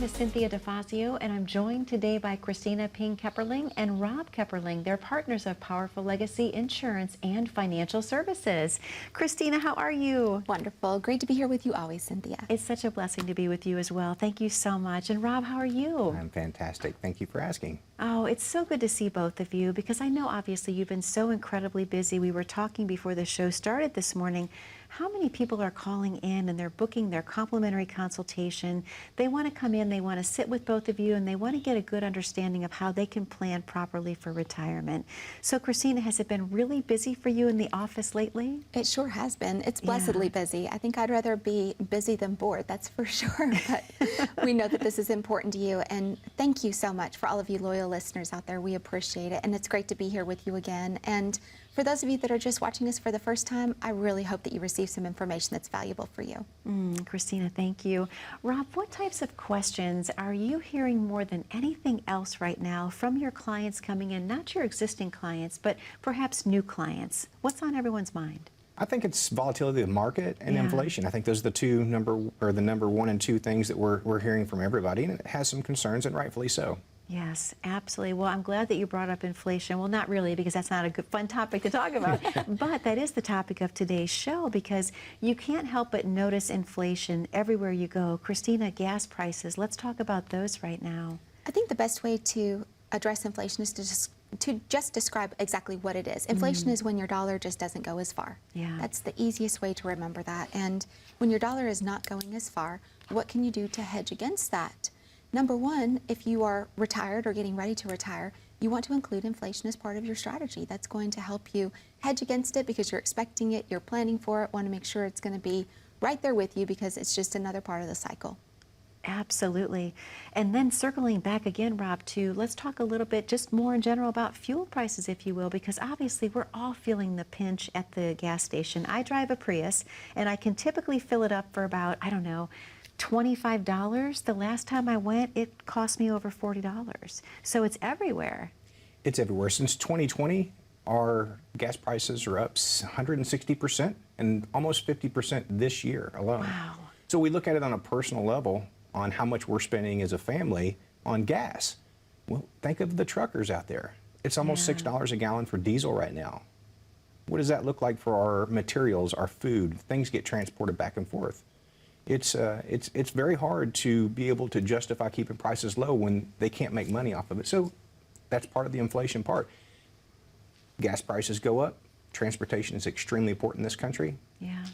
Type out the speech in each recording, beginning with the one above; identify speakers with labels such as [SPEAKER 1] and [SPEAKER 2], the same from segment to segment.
[SPEAKER 1] is Cynthia DeFazio, and I'm joined today by Christina Ping-Kepperling and Rob Kepperling. They're partners of Powerful Legacy Insurance and Financial Services. Christina, how are you?
[SPEAKER 2] Wonderful. Great to be here with you always, Cynthia.
[SPEAKER 1] It's such a blessing to be with you as well. Thank you so much. And Rob, how are you?
[SPEAKER 3] I'm fantastic. Thank you for asking.
[SPEAKER 1] Oh, it's so good to see both of you because I know obviously you've been so incredibly busy. We were talking before the show started this morning how many people are calling in and they're booking their complimentary consultation. They want to come in, they want to sit with both of you, and they want to get a good understanding of how they can plan properly for retirement. So Christina, has it been really busy for you in the office lately?
[SPEAKER 2] It sure has been. It's blessedly busy. I think I'd rather be busy than bored, that's for sure. But we know that this is important to you, and thank you so much for all of you loyal listeners out there. We appreciate it, and it's great to be here with you again. And for those of you that are just watching us for the first time, I really hope that you receive some information that's valuable for you.
[SPEAKER 1] Christina, thank you. Rob, what types of questions are you hearing more than anything else right now from your clients coming in, not your existing clients, but perhaps new clients? What's on everyone's mind?
[SPEAKER 3] I think it's volatility of the market and inflation. I think those are the number one and two things that we're hearing from everybody, and it has some concerns, and rightfully so.
[SPEAKER 1] Yes, absolutely. Well, I'm glad that you brought up inflation. Well, not really, because that's not a good, fun topic to talk about. But that is the topic of today's show, because you can't help but notice inflation everywhere you go. Christina, gas prices, let's talk about those right now.
[SPEAKER 2] I think the best way to address inflation is to just describe exactly what it is. Inflation is when your dollar just doesn't go as far.
[SPEAKER 1] Yeah.
[SPEAKER 2] That's the easiest way to remember that. And when your dollar is not going as far, what can you do to hedge against that? Number one, if you are retired or getting ready to retire, you want to include inflation as part of your strategy. That's going to help you hedge against it because you're expecting it, you're planning for it, want to make sure it's going to be right there with you because it's just another part of the cycle.
[SPEAKER 1] Absolutely. And then circling back again, Rob, let's talk a little bit just more in general about fuel prices, if you will, because obviously we're all feeling the pinch at the gas station. I drive a Prius, and I can typically fill it up for about, I don't know, $25. The last time I went, it cost me over $40. So it's everywhere.
[SPEAKER 3] It's everywhere. Since 2020, our gas prices are up 160% and almost 50% this year alone.
[SPEAKER 1] Wow.
[SPEAKER 3] So we look at it on a personal level on how much we're spending as a family on gas. Well, think of the truckers out there. It's almost $6 a gallon for diesel right now. What does that look like for our materials, our food? Things get transported back and forth. It's very hard to be able to justify keeping prices low when they can't make money off of it. So that's part of the inflation part. Gas prices go up. Transportation is extremely important in this country.
[SPEAKER 1] Yeah.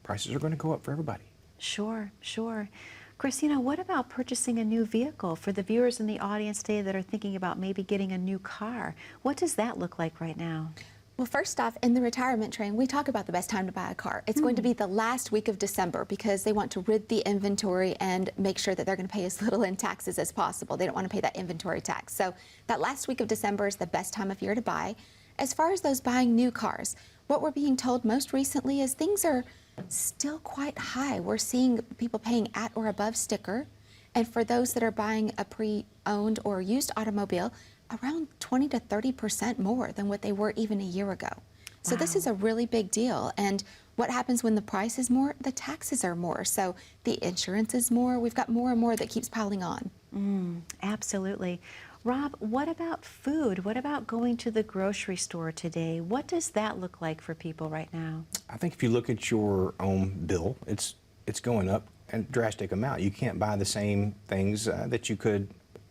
[SPEAKER 3] Prices are going to go up for everybody.
[SPEAKER 1] Sure, sure. Christina, what about purchasing a new vehicle for the viewers in the audience today that are thinking about maybe getting a new car? What does that look like right now?
[SPEAKER 2] Well, first off, in the retirement train, we talk about the best time to buy a car. It's going to be the last week of December because they want to rid the inventory and make sure that they're going to pay as little in taxes as possible. They don't want to pay that inventory tax. So that last week of December is the best time of year to buy. As far as those buying new cars, what we're being told most recently is things are still quite high. We're seeing people paying at or above sticker. And for those that are buying a pre-owned or used automobile, around 20 to 30% more than what they were even a year ago. So this is a really big deal. And what happens when the price is more? The taxes are more. So the insurance is more. We've got more and more that keeps piling on.
[SPEAKER 1] Absolutely. Rob, what about food? What about going to the grocery store today? What does that look like for people right now?
[SPEAKER 3] I think if you look at your own bill, it's going up a drastic amount. You can't buy the same things that you could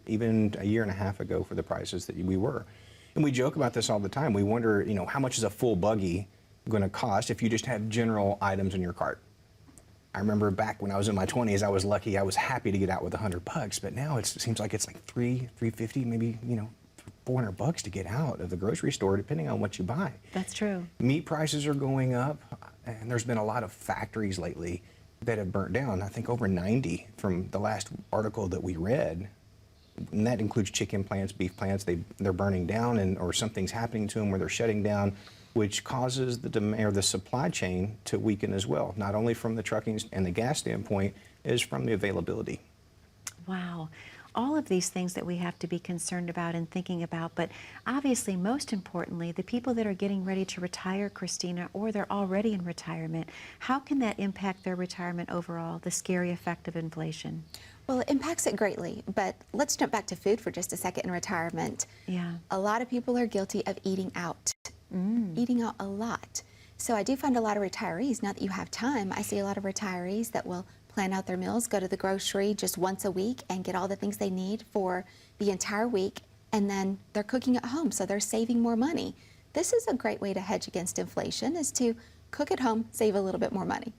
[SPEAKER 3] even a year and a half ago for the prices that we were. And we joke about this all the time. We wonder, how much is a full buggy going to cost if you just have general items in your cart? I remember back when I was in my 20s, I was lucky. I was happy to get out with $100, but now it seems like it's like $350, maybe, $400 to get out of the grocery store, depending on what you buy.
[SPEAKER 1] That's true.
[SPEAKER 3] Meat prices are going up, and there's been a lot of factories lately that have burnt down. I think over 90 from the last article that we read. And that includes chicken plants, beef plants. They're burning down, or something's happening to them where they're shutting down, which causes the demand or the supply chain to weaken as well. Not only from the trucking and the gas standpoint, is from the availability.
[SPEAKER 1] Wow. All of these things that we have to be concerned about and thinking about, but obviously, most importantly, the people that are getting ready to retire, Christina, or they're already in retirement, how can that impact their retirement overall, the scary effect of inflation?
[SPEAKER 2] Well, it impacts it greatly, but let's jump back to food for just a second in retirement.
[SPEAKER 1] Yeah.
[SPEAKER 2] A lot of people are guilty of eating out, eating out a lot. So I do find a lot of retirees, now that you have time, I see a lot of retirees that will plan out their meals, go to the grocery just once a week and get all the things they need for the entire week, and then they're cooking at home, so they're saving more money. This is a great way to hedge against inflation, is to cook at home, save a little bit more money.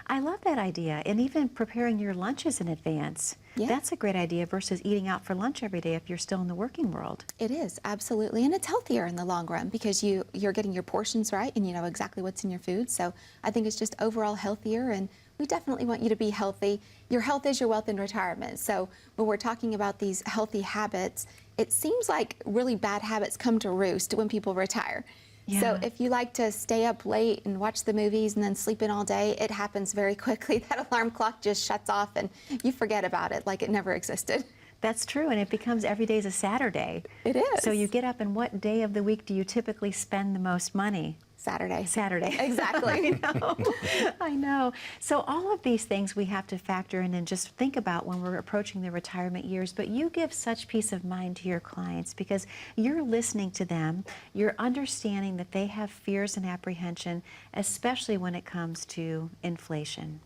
[SPEAKER 1] I love that idea, and even preparing your lunches in advance.
[SPEAKER 2] Yeah.
[SPEAKER 1] That's a great idea versus eating out for lunch every day if you're still in the working world.
[SPEAKER 2] It is, absolutely, and it's healthier in the long run because you're getting your portions right and you know exactly what's in your food. So I think it's just overall healthier, and we definitely want you to be healthy. Your health is your wealth in retirement. So when we're talking about these healthy habits, it seems like really bad habits come to roost when people retire.
[SPEAKER 1] Yeah.
[SPEAKER 2] So if you like to stay up late and watch the movies and then sleep in all day, it happens very quickly. That alarm clock just shuts off and you forget about it like it never existed.
[SPEAKER 1] That's true, and it becomes every day is a Saturday.
[SPEAKER 2] It is.
[SPEAKER 1] So you get up, and what day of the week do you typically spend the most money?
[SPEAKER 2] Saturday.
[SPEAKER 1] Saturday.
[SPEAKER 2] Exactly.
[SPEAKER 1] I know. I know. So all of these things we have to factor in and just think about when we're approaching the retirement years. But you give such peace of mind to your clients because you're listening to them. You're understanding that they have fears and apprehension, especially when it comes to inflation.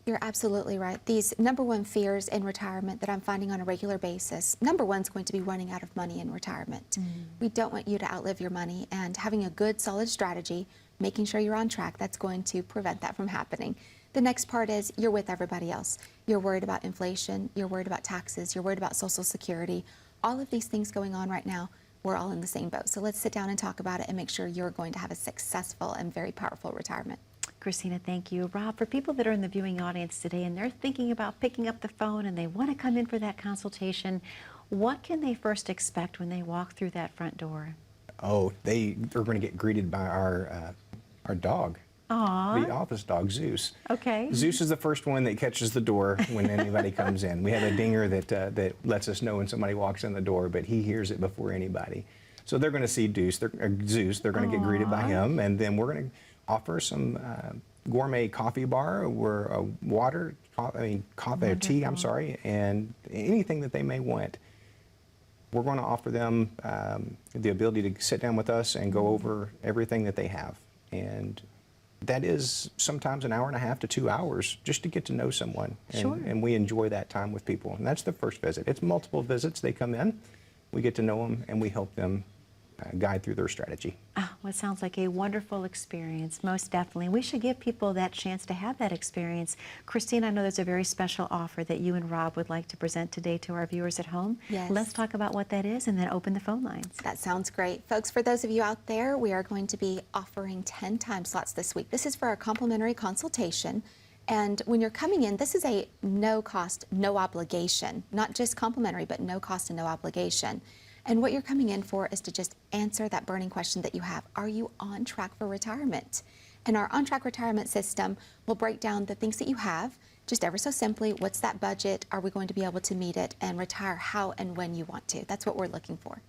[SPEAKER 2] You're absolutely right. These number one fears in retirement that I'm finding on a regular basis, number one is going to be running out of money in retirement. We don't want you to outlive your money, and having a good, solid strategy, making sure you're on track, that's going to prevent that from happening. The next part is you're with everybody else. You're worried about inflation, you're worried about taxes, you're worried about Social Security. All of these things going on right now, we're all in the same boat. So let's sit down and talk about it and make sure you're going to have a successful and very powerful retirement.
[SPEAKER 1] Christina, thank you. Rob, for people that are in the viewing audience today and they're thinking about picking up the phone and they want to come in for that consultation, what can they first expect when they walk through that front door?
[SPEAKER 3] Oh, they're going to get greeted by our dog.
[SPEAKER 1] Aww.
[SPEAKER 3] The office dog, Zeus.
[SPEAKER 1] Okay.
[SPEAKER 3] Zeus is the first one that catches the door when anybody comes in. We have a dinger that lets us know when somebody walks in the door, but he hears it before anybody. So they're going to see Zeus. They're going to get greeted by him, and then we're going to offer some gourmet coffee bar or water, coffee or tea, I'm sorry, and anything that they may want. We're going to offer them the ability to sit down with us and go over everything that they have. And that is sometimes an hour and a half to 2 hours just to get to know someone.
[SPEAKER 1] Sure.
[SPEAKER 3] And we enjoy that time with people. And that's the first visit. It's multiple visits. They come in, we get to know them, and we help them guide through their strategy.
[SPEAKER 1] Oh, well, it sounds like a wonderful experience, most definitely. We should give people that chance to have that experience. Christine, I know there's a very special offer that you and Rob would like to present today to our viewers at home.
[SPEAKER 2] Yes.
[SPEAKER 1] Let's talk about what that is and then open the phone lines.
[SPEAKER 2] That sounds great. Folks, for those of you out there, we are going to be offering 10 time slots this week. This is for our complimentary consultation. And when you're coming in, this is a no cost, no obligation, not just complimentary, but no cost and no obligation. And what you're coming in for is to just answer that burning question that you have. Are you on track for retirement? And our on-track retirement system will break down the things that you have, just ever so simply. What's that budget? Are we going to be able to meet it and retire how and when you want to? That's what we're looking for.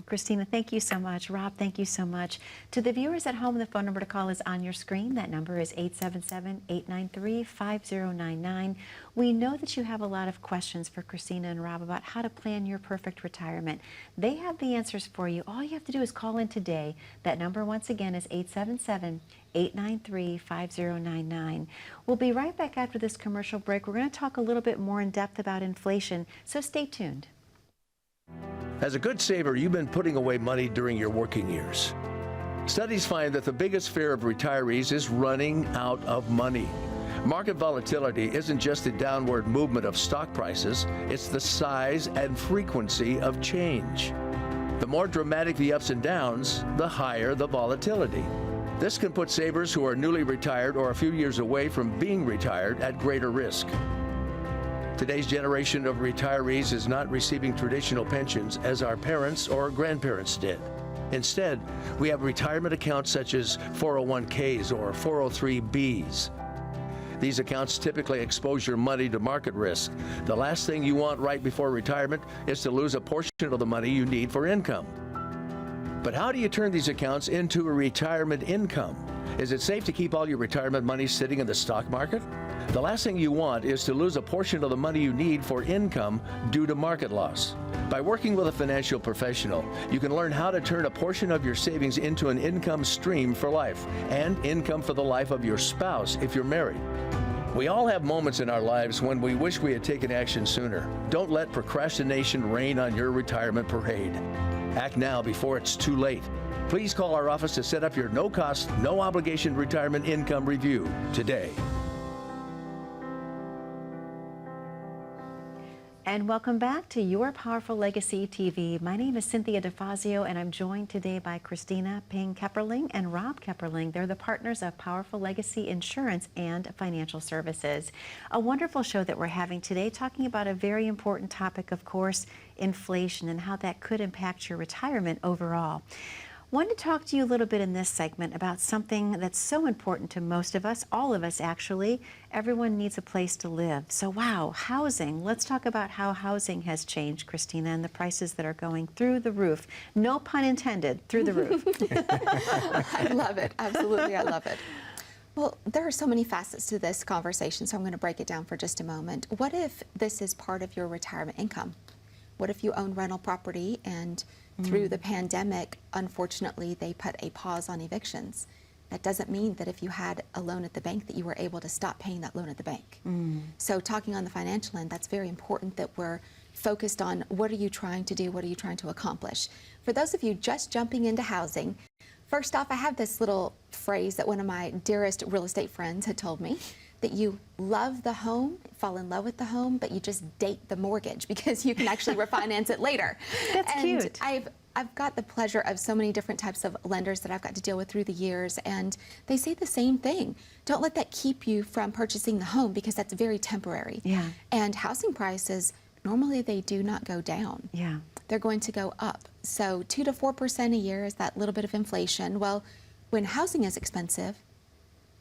[SPEAKER 1] Christina, thank you so much. Rob, thank you so much. To the viewers at home, the phone number to call is on your screen. That number is 877-893-5099. We know that you have a lot of questions for Christina and Rob about how to plan your perfect retirement. They have the answers for you. All you have to do is call in today. That number, once again, is 877-893-5099. We'll be right back after this commercial break. We're going to talk a little bit more in depth about inflation, so stay tuned.
[SPEAKER 4] As a good saver, you've been putting away money during your working years. Studies find that the biggest fear of retirees is running out of money. Market volatility isn't just the downward movement of stock prices, it's the size and frequency of change. The more dramatic the ups and downs, the higher the volatility. This can put savers who are newly retired or a few years away from being retired at greater risk. Today's generation of retirees is not receiving traditional pensions as our parents or grandparents did. Instead, we have retirement accounts such as 401ks or 403bs. These accounts typically expose your money to market risk. The last thing you want right before retirement is to lose a portion of the money you need for income. But how do you turn these accounts into a retirement income? Is it safe to keep all your retirement money sitting in the stock market? The last thing you want is to lose a portion of the money you need for income due to market loss. By working with a financial professional, you can learn how to turn a portion of your savings into an income stream for life and income for the life of your spouse if you're married. We all have moments in our lives when we wish we had taken action sooner. Don't let procrastination reign on your retirement parade. Act now before it's too late. Please call our office to set up your no-cost, no-obligation retirement income review today.
[SPEAKER 1] And welcome back to Your Powerful Legacy TV. My name is Cynthia DeFazio, and I'm joined today by Christina Ping-Kepperling and Rob Kepperling. They're the partners of Powerful Legacy Insurance and Financial Services. A wonderful show that we're having today, talking about a very important topic, of course, inflation and how that could impact your retirement overall. Wanted to talk to you a little bit in this segment about something that's so important to most of us, all of us actually. Everyone needs a place to live. So wow, housing. Let's talk about how housing has changed, Christina, and the prices that are going through the roof. No pun intended, through the roof.
[SPEAKER 2] I love it. Absolutely, I love it. Well, there are so many facets to this conversation, so I'm going to break it down for just a moment. What if this is part of your retirement income? What if you own rental property and through the pandemic, unfortunately, they put a pause on evictions? That doesn't mean that if you had a loan at the bank that you were able to stop paying that loan at the bank. So talking on the financial end, that's very important that we're focused on what are you trying to do, what are you trying to accomplish. For those of you just jumping into housing, first off, I have this little phrase that one of my dearest real estate friends had told me, that you love the home, fall in love with the home, but you just date the mortgage because you can actually refinance it later.
[SPEAKER 1] That's cute.
[SPEAKER 2] I've got the pleasure of so many different types of lenders that I've got to deal with through the years, and they say the same thing. Don't let that keep you from purchasing the home because that's very temporary.
[SPEAKER 1] Yeah.
[SPEAKER 2] And housing prices, normally they do not go down.
[SPEAKER 1] Yeah.
[SPEAKER 2] They're going to go up. So 2 to 4% a year is that little bit of inflation. Well, when housing is expensive,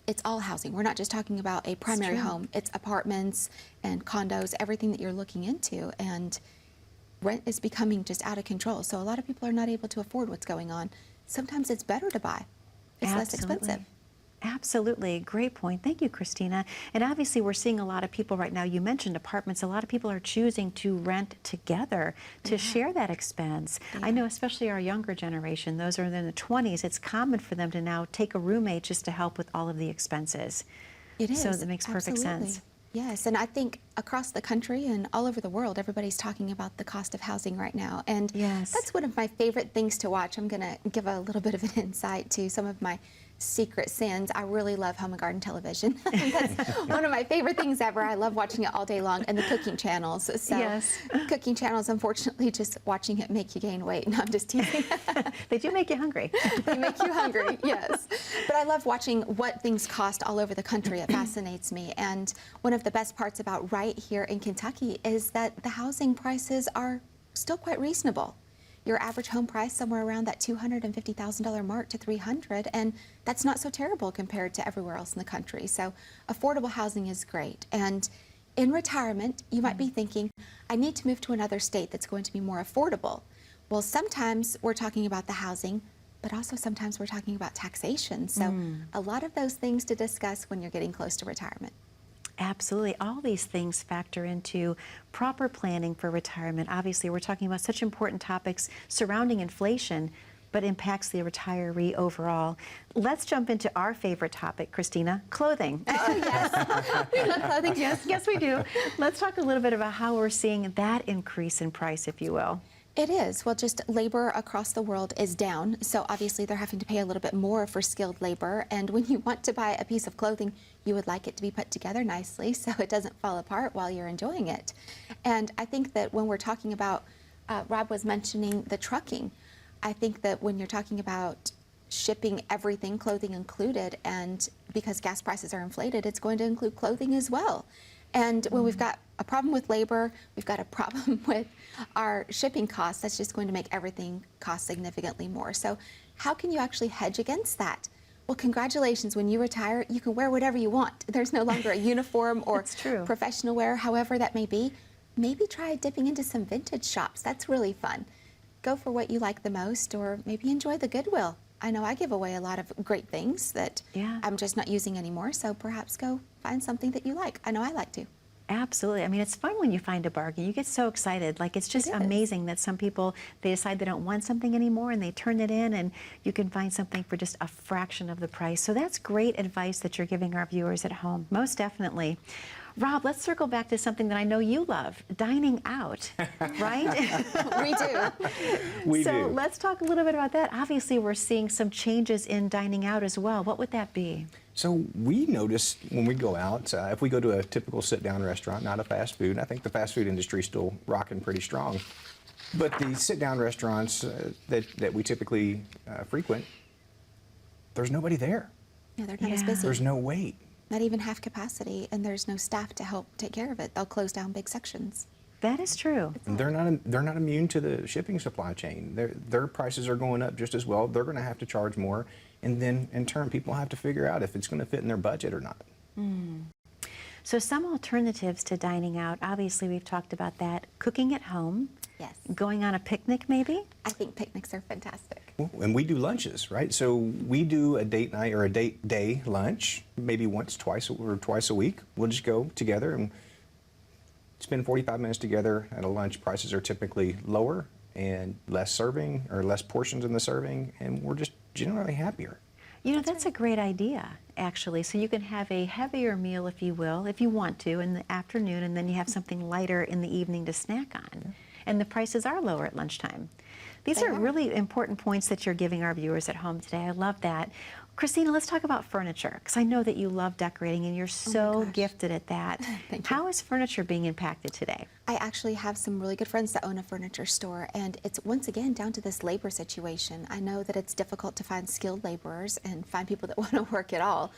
[SPEAKER 2] it's all housing. We're not just talking about a primary home. It's apartments and condos, everything that you're looking into. And rent is becoming just out of control. So a lot of people are not able to afford what's going on. Sometimes it's better to buy. It's less expensive.
[SPEAKER 1] Absolutely. Great point. Thank you, Christina. And obviously, we're seeing a lot of people right now. You mentioned apartments. A lot of people are choosing to rent together to share that expense. I know, especially our younger generation, those are in the 20s, it's common for them to now take a roommate just to help with all of the expenses.
[SPEAKER 2] It is.
[SPEAKER 1] So that makes perfect sense.
[SPEAKER 2] Yes, and I think across the country and all over the world, everybody's talking about the cost of housing right now. And that's one of my favorite things to watch. I'm going to give a little bit of an insight to some of my secret sins. I really love home and garden television. That's one of my favorite things ever. I love watching it all day long, and the cooking channels. So cooking channels, unfortunately, just watching it make you gain weight. No, I'm just teasing.
[SPEAKER 1] They do make you hungry.
[SPEAKER 2] They make you hungry, yes. But I love watching what things cost all over the country. It fascinates me. And one of the best parts about right here in Kentucky is that the housing prices are still quite reasonable. Your average home price somewhere around that $250,000 mark to $300,000, and that's not so terrible compared to everywhere else in the country. So affordable housing is great. And in retirement, you might be thinking, I need to move to another state that's going to be more affordable. Well, sometimes we're talking about the housing, but also sometimes we're talking about taxation. So a lot of those things to discuss when you're getting close to retirement.
[SPEAKER 1] Absolutely. All these things factor into proper planning for retirement. Obviously, we're talking about such important topics surrounding inflation, but impacts the retiree overall. Let's jump into our favorite topic, Christina, clothing.
[SPEAKER 2] Oh, yes. We love clothing.
[SPEAKER 1] Yes, we do. Let's talk a little bit about how we're seeing that increase in price, if you will.
[SPEAKER 2] It is. Well, just labor across the world is down, so obviously they're having to pay a little bit more for skilled labor. And when you want to buy a piece of clothing, you would like it to be put together nicely so it doesn't fall apart while you're enjoying it. And I think that when we're talking about, Rob was mentioning the trucking, I think that when you're talking about shipping everything, clothing included, and because gas prices are inflated, it's going to include clothing as well. And when we've got a problem with labor, we've got a problem with our shipping costs, that's just going to make everything cost significantly more. So how can you actually hedge against that? Well, congratulations, when you retire, you can wear whatever you want. There's no longer a uniform or professional wear, however that may be. Maybe try dipping into some vintage shops. That's really fun. Go for what you like the most, or maybe enjoy the Goodwill. I know I give away a lot of great things that
[SPEAKER 1] Yeah.
[SPEAKER 2] I'm just not using anymore, so perhaps go find something that you like. I know I like to.
[SPEAKER 1] Absolutely. I mean, it's fun when you find a bargain. You get so excited. Like, it's just
[SPEAKER 2] It is.
[SPEAKER 1] amazing that some people, they decide they don't want something anymore and they turn it in, and you can find something for just a fraction of the price. So that's great advice that you're giving our viewers at home. Most definitely. Rob, let's circle back to something that I know you love, dining out, right?
[SPEAKER 2] We do.
[SPEAKER 3] We
[SPEAKER 1] So
[SPEAKER 3] do.
[SPEAKER 1] let's talk a little bit about that. Obviously, we're seeing some changes in dining out as well. What would that be?
[SPEAKER 3] So we notice when we go out, if we go to a typical sit-down restaurant, not a fast food, and I think the fast food industry is still rocking pretty strong, but the sit-down restaurants that we typically frequent, there's nobody there.
[SPEAKER 2] Yeah, they're not as
[SPEAKER 1] Yeah.
[SPEAKER 2] busy.
[SPEAKER 3] There's no wait.
[SPEAKER 2] Not even half capacity, and there's no staff to help take care of it. They'll close down big sections.
[SPEAKER 1] That is true.
[SPEAKER 3] And they're not immune to the shipping supply chain. Their prices are going up just as well. They're going to have to charge more, and then in turn, people have to figure out if it's going to fit in their budget or not.
[SPEAKER 1] So some alternatives to dining out, obviously we've talked about that. Cooking at home,
[SPEAKER 2] Yes.
[SPEAKER 1] going on a picnic maybe?
[SPEAKER 2] I think picnics are fantastic.
[SPEAKER 3] Well, and we do lunches, right? So we do a date night or a date day lunch, maybe twice a week. We'll just go together and spend 45 minutes together at a lunch. Prices are typically lower and less serving or less portions in the serving, and we're just generally happier.
[SPEAKER 1] You know, that's a great idea, actually. So you can have a heavier meal, if you will, if you want to, in the afternoon, and then you have something lighter in the evening to snack on. And the prices are lower at lunchtime. These
[SPEAKER 2] They
[SPEAKER 1] are
[SPEAKER 2] are.
[SPEAKER 1] really important points that you're giving our viewers at home today. I love that. Christina, let's talk about furniture, because I know that you love decorating and you're so
[SPEAKER 2] gosh.
[SPEAKER 1] gifted at that.
[SPEAKER 2] Thank you.
[SPEAKER 1] How is furniture being impacted today?
[SPEAKER 2] I actually have some really good friends that own a furniture store, and it's once again down to this labor situation. I know that it's difficult to find skilled laborers and find people that want to work at all.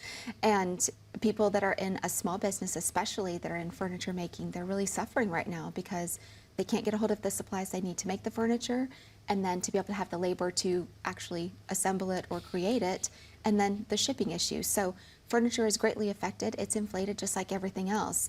[SPEAKER 2] And people that are in a small business, especially that are in furniture making, they're really suffering right now because they can't get a hold of the supplies they need to make the furniture, and then to be able to have the labor to actually assemble it or create it, and then the shipping issues. So furniture is greatly affected. It's inflated just like everything else.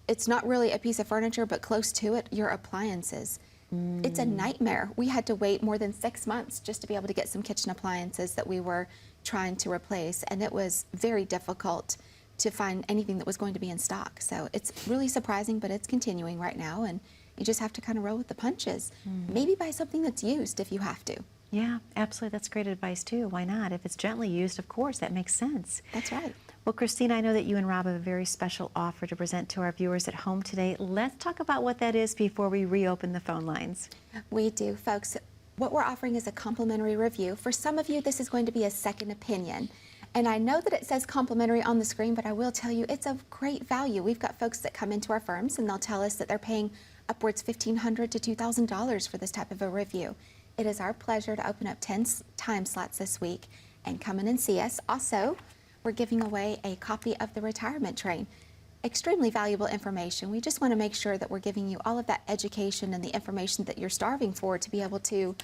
[SPEAKER 2] It's not really a piece of furniture, but close to it, your appliances. It's a nightmare. We had to wait more than 6 months just to be able to get some kitchen appliances that we were trying to replace, and it was very difficult to find anything that was going to be in stock. So it's really surprising, but it's continuing right now, and you just have to kind of roll with the punches. Maybe buy something that's used if you have to.
[SPEAKER 1] Yeah, absolutely. That's great advice, too. Why not? If it's gently used, of course, that makes sense.
[SPEAKER 2] That's right.
[SPEAKER 1] Well, Christina, I know that you and Rob have a very special offer to present to our viewers at home today. Let's talk about what that is before we reopen the phone lines.
[SPEAKER 2] We do, folks. What we're offering is a complimentary review. For some of you, this is going to be a second opinion. And I know that it says complimentary on the screen, but I will tell you it's of great value. We've got folks that come into our firms and they'll tell us that they're paying upwards $1,500 to $2,000 for this type of a review. It is our pleasure to open up 10 time slots this week and come in and see us. Also, we're giving away a copy of the retirement train. Extremely valuable information. We just want to make sure that we're giving you all of that education and the information that you're starving for to be able to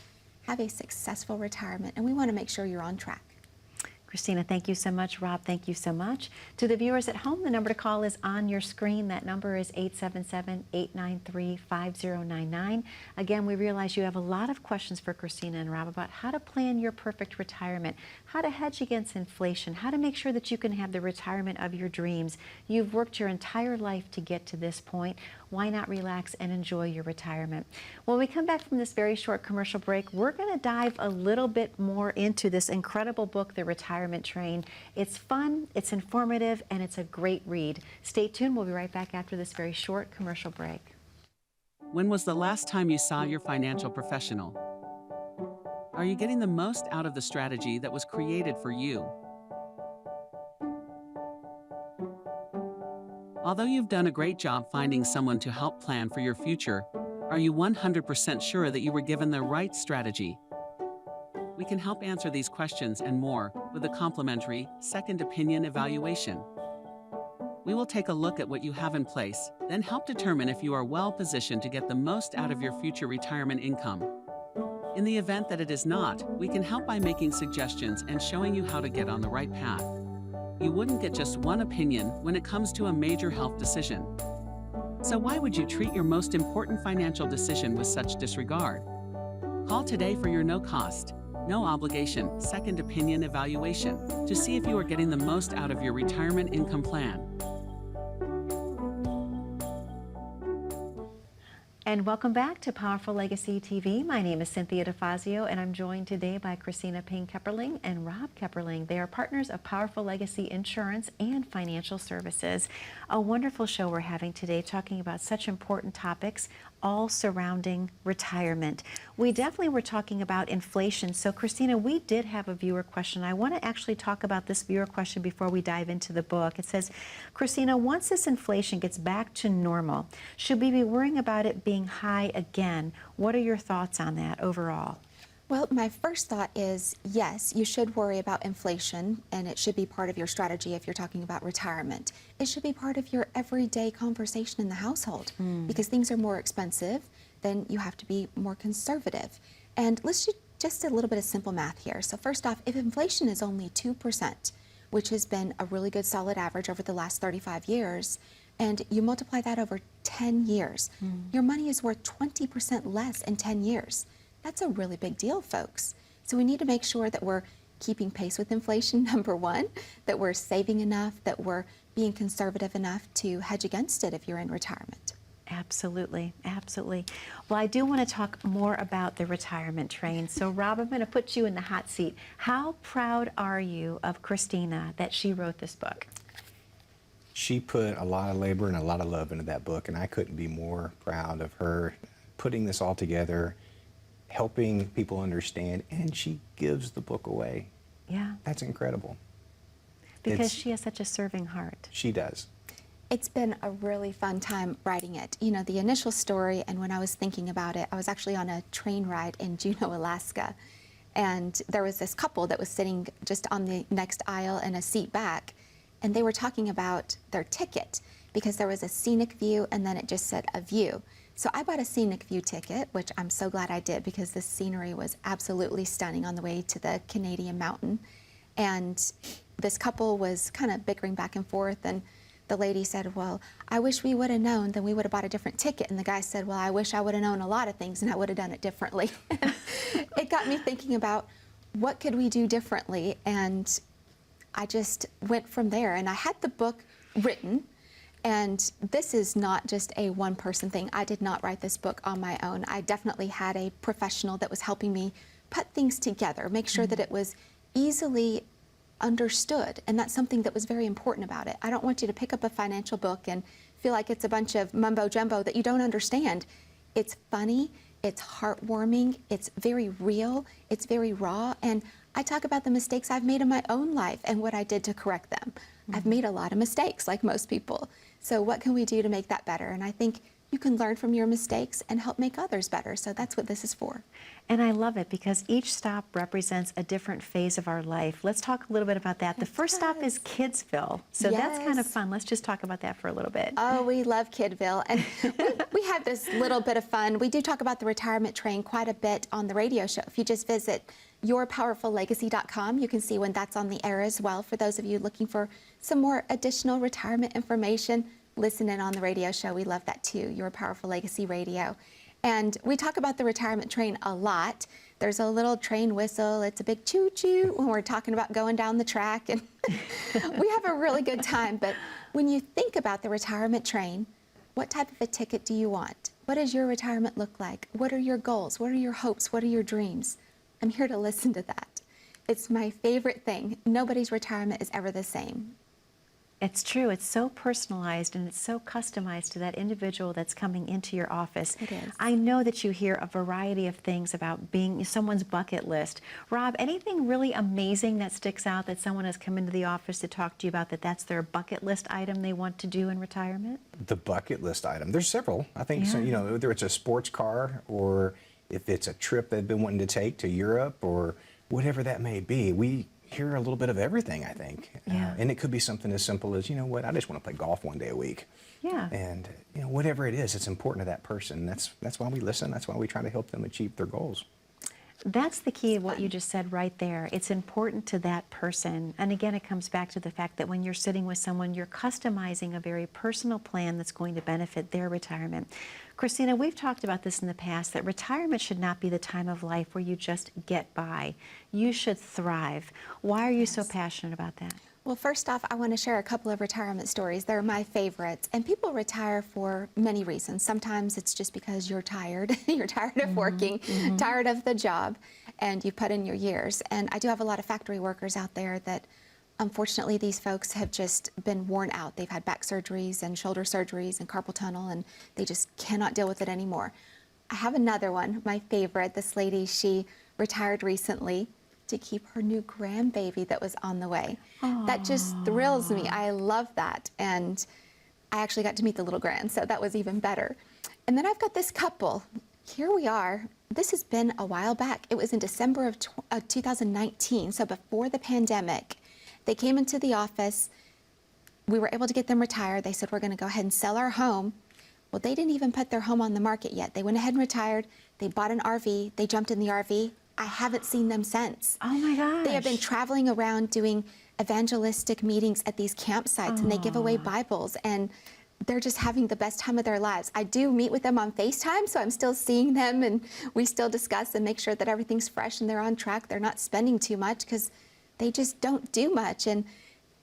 [SPEAKER 2] have a successful retirement. And we want to make sure you're on track.
[SPEAKER 1] Christina, thank you so much. Rob, thank you so much. To the viewers at home, the number to call is on your screen. That number is 877-893-5099. Again, we realize you have a lot of questions for Christina and Rob about how to plan your perfect retirement, how to hedge against inflation, how to make sure that you can have the retirement of your dreams. You've worked your entire life to get to this point. Why not relax and enjoy your retirement? When we come back from this very short commercial break, we're going to dive a little bit more into this incredible book, The Retirement Train. It's fun, it's informative, and it's a great read. Stay tuned. We'll be right back after this very short commercial break.
[SPEAKER 5] When was the last time you saw your financial professional? Are you getting the most out of the strategy that was created for you? Although you've done a great job finding someone to help plan for your future, are you 100% sure that you were given the right strategy? We can help answer these questions and more with a complimentary second opinion evaluation. We will take a look at what you have in place, then help determine if you are well positioned to get the most out of your future retirement income. In the event that it is not, we can help by making suggestions and showing you how to get on the right path. You wouldn't get just one opinion when it comes to a major health decision. So why would you treat your most important financial decision with such disregard? Call today for your no-cost, No obligation, second opinion evaluation to see if you are getting the most out of your retirement income plan.
[SPEAKER 1] And welcome back to Powerful Legacy TV. My name is Cynthia DeFazio, and I'm joined today by Christina Payne-Kepperling and Rob Kepperling. They are partners of Powerful Legacy Insurance and Financial Services. A wonderful show we're having today, talking about such important topics, all surrounding retirement. We definitely were talking about inflation. So Christina, we did have a viewer question. I want to actually talk about this viewer question before we dive into the book. It says, Christina, once this inflation gets back to normal, should we be worrying about it being high again? What are your thoughts on that overall?
[SPEAKER 2] Well, my first thought is, yes, you should worry about inflation, and it should be part of your strategy if you're talking about retirement. It should be part of your everyday conversation in the household, because things are more expensive, then you have to be more conservative. And let's do just a little bit of simple math here. So first off, if inflation is only 2%, which has been a really good solid average over the last 35 years, and you multiply that over 10 years, your money is worth 20% less in 10 years. That's a really big deal, folks. So we need to make sure that we're keeping pace with inflation, number one, that we're saving enough, that we're being conservative enough to hedge against it if you're in retirement.
[SPEAKER 1] Absolutely, absolutely. Well, I do want to talk more about the retirement train. So Rob, I'm going to put you in the hot seat. How proud are you of Christina that she wrote this book?
[SPEAKER 3] She put a lot of labor and a lot of love into that book, and I couldn't be more proud of her putting this all together, helping people understand, and she gives the book away.
[SPEAKER 1] Yeah.
[SPEAKER 3] That's incredible.
[SPEAKER 1] Because she has such a serving heart.
[SPEAKER 3] She does.
[SPEAKER 2] It's been a really fun time writing it. You know, the initial story, and when I was thinking about it, I was actually on a train ride in Juneau, Alaska, and there was this couple that was sitting just on the next aisle and a seat back, and they were talking about their ticket because there was a scenic view and then it just said a view. So I bought a scenic view ticket, which I'm so glad I did because the scenery was absolutely stunning on the way to the Canadian mountain. And this couple was kind of bickering back and forth, and the lady said, well, I wish we would have known, then we would have bought a different ticket. And the guy said, well, I wish I would have known a lot of things and I would have done it differently. It got me thinking about what could we do differently, and I just went from there. And I had the book written. And this is not just a one-person thing. I did not write this book on my own. I definitely had a professional that was helping me put things together, make sure that it was easily understood. And that's something that was very important about it. I don't want you to pick up a financial book and feel like it's a bunch of mumbo-jumbo that you don't understand. It's funny, it's heartwarming, it's very real, it's very raw, and I talk about the mistakes I've made in my own life and what I did to correct them. I've made a lot of mistakes, like most people. So what can we do to make that better? And I think you can learn from your mistakes and help make others better. So that's what this is for.
[SPEAKER 1] And I love it because each stop represents a different phase of our life. Let's talk a little bit about that. The first stop is Kidsville. So that's kind of fun. Let's just talk about that for a little bit.
[SPEAKER 2] Oh, we love Kidville. And we have this little bit of fun. We do talk about the retirement train quite a bit on the radio show. If you just visit yourpowerfullegacy.com, you can see when that's on the air as well. For those of you looking for some more additional retirement information, listen in on the radio show. We love that too, Your Powerful Legacy Radio. And we talk about the retirement train a lot. There's a little train whistle. It's a big choo-choo when we're talking about going down the track. And we have a really good time. But when you think about the retirement train, what type of a ticket do you want? What does your retirement look like? What are your goals? What are your hopes? What are your dreams? I'm here to listen to that. It's my favorite thing. Nobody's retirement is ever the same.
[SPEAKER 1] It's true. It's so personalized and it's so customized to that individual that's coming into your office.
[SPEAKER 2] It is.
[SPEAKER 1] I know that you hear a variety of things about being someone's bucket list. Rob, anything really amazing that sticks out that someone has come into the office to talk to you about that's their bucket list item they want to do in retirement?
[SPEAKER 3] The bucket list item. There's several. I think, so, you know, whether it's a sports car or if it's a trip they've been wanting to take to Europe or whatever that may be. We hear a little bit of everything, I think.
[SPEAKER 1] Yeah.
[SPEAKER 3] And it could be something as simple as, you know what, I just want to play golf one day a week.
[SPEAKER 1] Yeah.
[SPEAKER 3] And, you know, whatever it is, it's important to that person. That's why we listen. That's why we try to help them achieve their goals.
[SPEAKER 1] That's the key of what you just said right there. It's important to that person. And again, it comes back to the fact that when you're sitting with someone, you're customizing a very personal plan that's going to benefit their retirement. Christina, we've talked about this in the past, that retirement should not be the time of life where you just get by. You should thrive. Why are you so passionate about that?
[SPEAKER 2] Well, first off, I want to share a couple of retirement stories. They're my favorites. And people retire for many reasons. Sometimes it's just because you're tired. You're tired of working, tired of the job, and you put in your years. And I do have a lot of factory workers out there that, unfortunately, these folks have just been worn out. They've had back surgeries and shoulder surgeries and carpal tunnel, and they just cannot deal with it anymore. I have another one, my favorite. This lady, she retired recently to keep her new grandbaby that was on the way. Aww. That just thrills me. I love that. And I actually got to meet the little grand, so that was even better. And then I've got this couple. Here we are. This has been a while back. It was in December of 2019, so before the pandemic. They came into the office. We were able to get them retired. They said, we're going to go ahead and sell our home. Well, they didn't even put their home on the market yet. They went ahead and retired. They bought an RV. They jumped in the RV. I haven't seen them since.
[SPEAKER 1] Oh my gosh.
[SPEAKER 2] They have been traveling around doing evangelistic meetings at these campsites, and they give away Bibles, and they're just having the best time of their lives. I do meet with them on FaceTime, so I'm still seeing them, and we still discuss and make sure that everything's fresh and they're on track. They're not spending too much because they just don't do much. And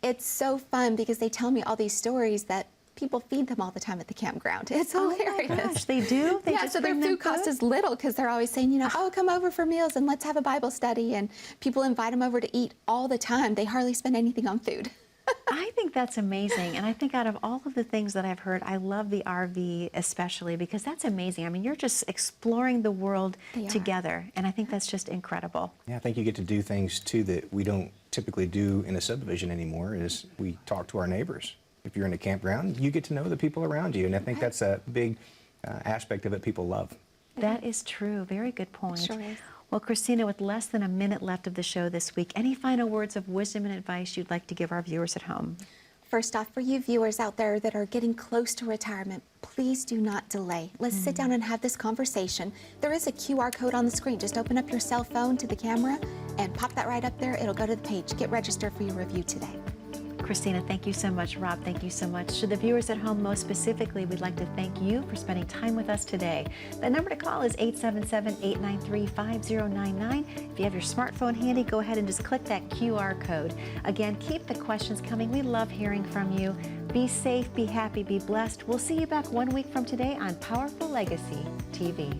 [SPEAKER 2] it's so fun because they tell me all these stories that people feed them all the time at the campground. It's hilarious.
[SPEAKER 1] Oh my gosh, they do? They
[SPEAKER 2] yeah,
[SPEAKER 1] just
[SPEAKER 2] so their
[SPEAKER 1] bring them
[SPEAKER 2] food cost is little because they're always saying, you know, oh, come over for meals and let's have a Bible study. And people invite them over to eat all the time. They hardly spend anything on food.
[SPEAKER 1] I think that's amazing. And I think out of all of the things that I've heard, I love the RV especially because that's amazing. I mean, you're just exploring the world together. And I think that's just incredible.
[SPEAKER 3] Yeah, I think you get to do things too that we don't typically do in a subdivision anymore, is we talk to our neighbors. If you're in a campground, you get to know the people around you. And I think that's a big aspect of it people love.
[SPEAKER 1] That is true. Very good point.
[SPEAKER 2] Sure is.
[SPEAKER 1] Well, Christina, with less than a minute left of the show this week, any final words of wisdom and advice you'd like to give our viewers at home?
[SPEAKER 2] First off, for you viewers out there that are getting close to retirement, please do not delay. Let's sit down and have this conversation. There is a QR code on the screen. Just open up your cell phone to the camera and pop that right up there. It'll go to the page. Get registered for your review today.
[SPEAKER 1] Christina, thank you so much. Rob, thank you so much. To the viewers at home, most specifically, we'd like to thank you for spending time with us today. The number to call is 877-893-5099. If you have your smartphone handy, go ahead and just click that QR code. Again, keep the questions coming. We love hearing from you. Be safe, be happy, be blessed. We'll see you back 1 week from today on Powerful Legacy TV.